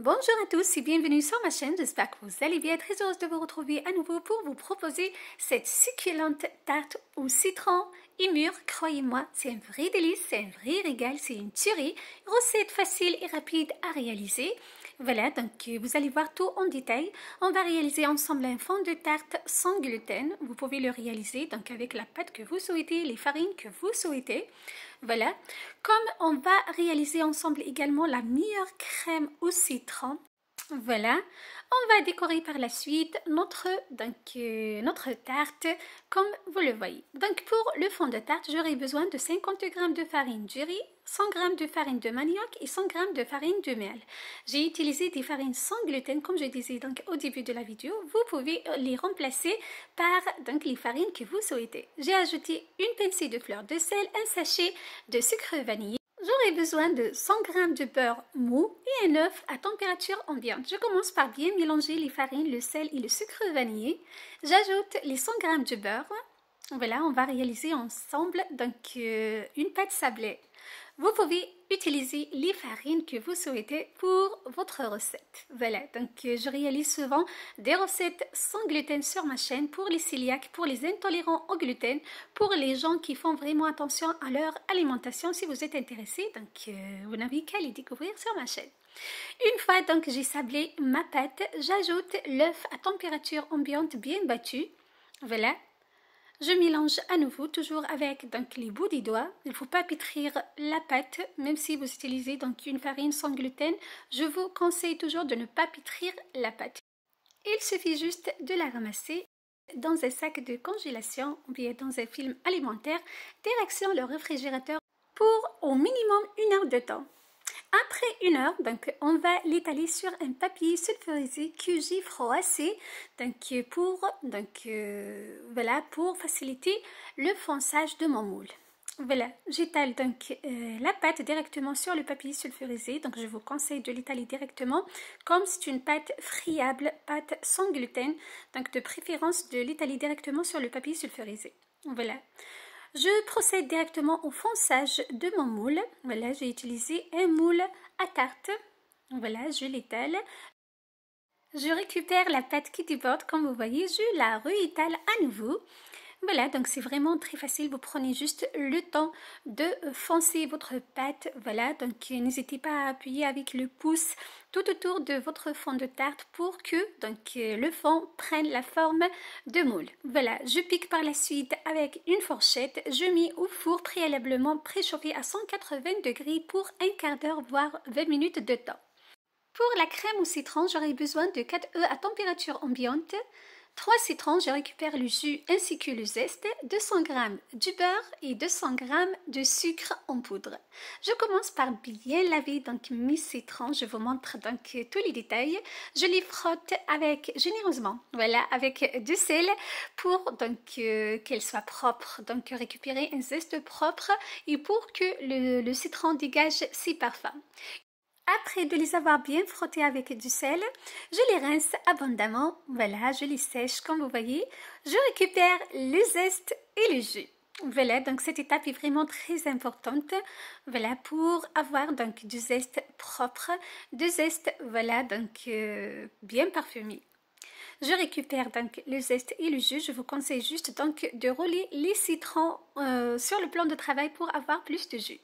Bonjour à tous et bienvenue sur ma chaîne, j'espère que vous allez bien, très heureuse de vous retrouver à nouveau pour vous proposer cette succulente tarte au citron et mûr. Croyez-moi, c'est un vrai délice, c'est un vrai régal, c'est une tuerie, recette facile et rapide à réaliser. Voilà, donc vous allez voir tout en détail. On va réaliser ensemble un fond de tarte sans gluten. Vous pouvez le réaliser donc avec la pâte que vous souhaitez, les farines que vous souhaitez. Voilà, comme on va réaliser ensemble également la meilleure crème au citron. Voilà, on va décorer par la suite notre tarte comme vous le voyez. Donc pour le fond de tarte, j'aurai besoin de 50 g de farine du riz, 100 g de farine de manioc et 100 g de farine de miel. J'ai utilisé des farines sans gluten comme je disais donc au début de la vidéo. Vous pouvez les remplacer par donc les farines que vous souhaitez. J'ai ajouté une pincée de fleur de sel, un sachet de sucre vanillé. J'aurai besoin de 100 g de beurre mou et un œuf à température ambiante. Je commence par bien mélanger les farines, le sel et le sucre vanillé. J'ajoute les 100 g de beurre. Voilà, on va réaliser ensemble donc une pâte sablée. Vous pouvez utiliser les farines que vous souhaitez pour votre recette. Voilà, donc je réalise souvent des recettes sans gluten sur ma chaîne pour les cœliaques, pour les intolérants au gluten, pour les gens qui font vraiment attention à leur alimentation. Si vous êtes intéressé, donc vous n'avez qu'à les découvrir sur ma chaîne. Une fois donc j'ai sablé ma pâte, j'ajoute l'œuf à température ambiante bien battu. Voilà. Je mélange à nouveau, toujours avec donc, les bouts des doigts. Il ne faut pas pétrir la pâte, même si vous utilisez donc, une farine sans gluten. Je vous conseille toujours de ne pas pétrir la pâte. Il suffit juste de la ramasser dans un sac de congélation ou bien dans un film alimentaire, direction le réfrigérateur pour au minimum 1 heure de temps. Après 1 heure, donc, on va l'étaler sur un papier sulfurisé que j'ai froissé pour faciliter le fonçage de mon moule. Voilà, j'étale donc la pâte directement sur le papier sulfurisé. Donc je vous conseille de l'étaler directement comme c'est une pâte friable, pâte sans gluten. Donc de préférence de l'étaler directement sur le papier sulfurisé. Voilà. Je procède directement au fonçage de mon moule. Voilà, j'ai utilisé un moule à tarte. Voilà, je l'étale. Je récupère la pâte qui déborde, comme vous voyez, je la réétale à nouveau. Voilà, donc c'est vraiment très facile, vous prenez juste le temps de foncer votre pâte. Voilà, donc n'hésitez pas à appuyer avec le pouce tout autour de votre fond de tarte pour que le fond prenne la forme de moule. Voilà, je pique par la suite avec une fourchette. Je mets au four préalablement préchauffé à 180 degrés pour un quart d'heure voire 20 minutes de temps. Pour la crème au citron, j'aurai besoin de 4 œufs à température ambiante, 3 citrons, je récupère le jus ainsi que le zeste, 200 g du beurre et 200 g de sucre en poudre. Je commence par bien laver donc mes citrons, je vous montre donc tous les détails. Je les frotte avec généreusement, voilà, avec du sel pour donc qu'elles soient propres, donc récupérer un zeste propre et pour que le citron dégage ses parfums. Après de les avoir bien frottés avec du sel, je les rince abondamment. Voilà, je les sèche comme vous voyez. Je récupère le zeste et le jus. Voilà, donc cette étape est vraiment très importante. Voilà, pour avoir donc du zeste propre, du zeste, voilà, donc bien parfumé. Je récupère donc le zeste et le jus. Je vous conseille juste donc de rouler les citrons sur le plan de travail pour avoir plus de jus.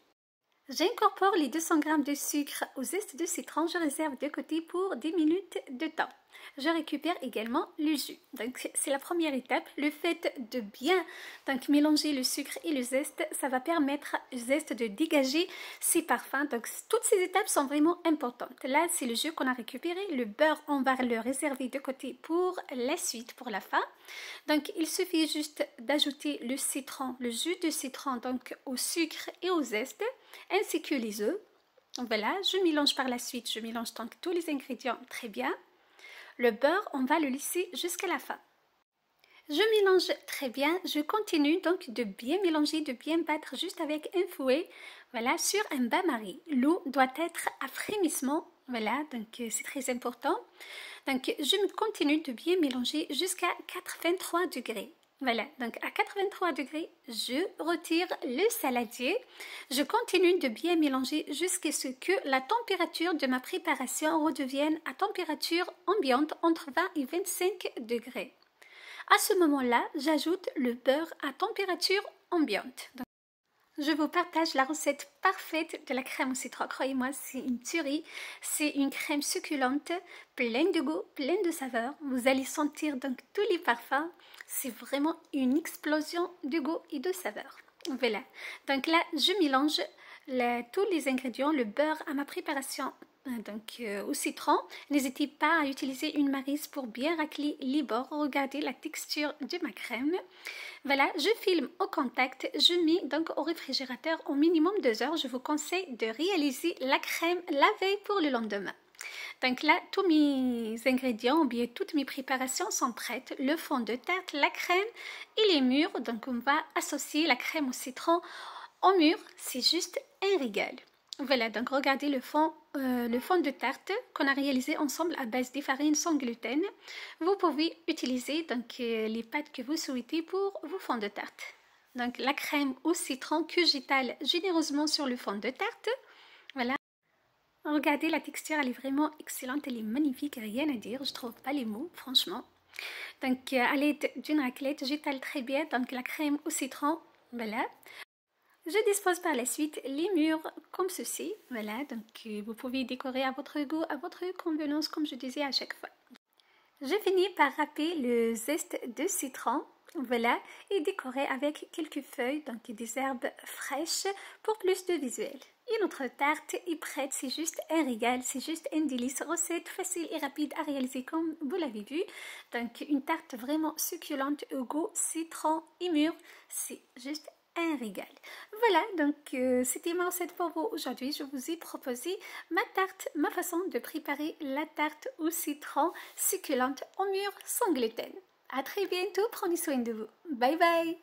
J'incorpore les 200 g de sucre au zeste de citron, je réserve de côté pour 10 minutes de temps. Je récupère également le jus. Donc c'est la première étape. Le fait de bien mélanger le sucre et le zeste, ça va permettre au zeste de dégager ses parfums. Donc toutes ces étapes sont vraiment importantes. Là c'est le jus qu'on a récupéré. Le beurre, on va le réserver de côté pour la suite, pour la fin. Donc il suffit juste d'ajouter le citron, le jus de citron donc au sucre et au zeste, ainsi que les œufs. Voilà, je mélange par la suite, je mélange donc tous les ingrédients très bien. Le beurre, on va le laisser jusqu'à la fin. Je mélange très bien, je continue donc de bien mélanger, de bien battre juste avec un fouet, voilà, sur un bain-marie. L'eau doit être à frémissement, voilà, donc c'est très important. Donc je continue de bien mélanger jusqu'à 83 degrés. Voilà, donc à 83 degrés, je retire le saladier. Je continue de bien mélanger jusqu'à ce que la température de ma préparation redevienne à température ambiante entre 20 et 25 degrés. À ce moment-là, j'ajoute le beurre à température ambiante. Donc, je vous partage la recette parfaite de la crème au citron. Croyez-moi, c'est une tuerie. C'est une crème succulente, pleine de goût, pleine de saveur. Vous allez sentir donc tous les parfums. C'est vraiment une explosion de goût et de saveur. Voilà. Donc là, je mélange tous les ingrédients, le beurre à ma préparation au citron. N'hésitez pas à utiliser une maryse pour bien racler les bords. Regardez la texture de ma crème. Voilà, je filme au contact. Je mets donc au réfrigérateur au minimum 2 heures. Je vous conseille de réaliser la crème la veille pour le lendemain. Donc là, tous mes ingrédients ou bien toutes mes préparations sont prêtes. Le fond de tarte, la crème et les mûres. Donc on va associer la crème au citron au mûr. C'est juste un régal. Voilà, donc regardez le fond de tarte qu'on a réalisé ensemble à base de farine sans gluten. Vous pouvez utiliser donc les pâtes que vous souhaitez pour vos fonds de tarte. Donc la crème au citron que j'étale généreusement sur le fond de tarte. Voilà. Regardez la texture, elle est vraiment excellente, elle est magnifique, rien à dire, je trouve pas les mots, franchement. Donc à l'aide d'une raclette, j'étale très bien donc la crème au citron. Voilà. Je dispose par la suite les mûres comme ceci. Voilà, donc vous pouvez décorer à votre goût, à votre convenance, comme je disais à chaque fois. Je finis par râper le zeste de citron. Voilà, et décorer avec quelques feuilles, donc des herbes fraîches pour plus de visuel. Et notre tarte est prête, c'est juste un régal, c'est juste un délice, recette facile et rapide à réaliser comme vous l'avez vu. Donc une tarte vraiment succulente au goût citron et mûr, c'est juste un régal. Voilà, donc c'était ma recette pour vous aujourd'hui. Je vous ai proposé ma tarte, ma façon de préparer la tarte au citron succulente au mûr sans gluten. À très bientôt, prenez soin de vous. Bye bye!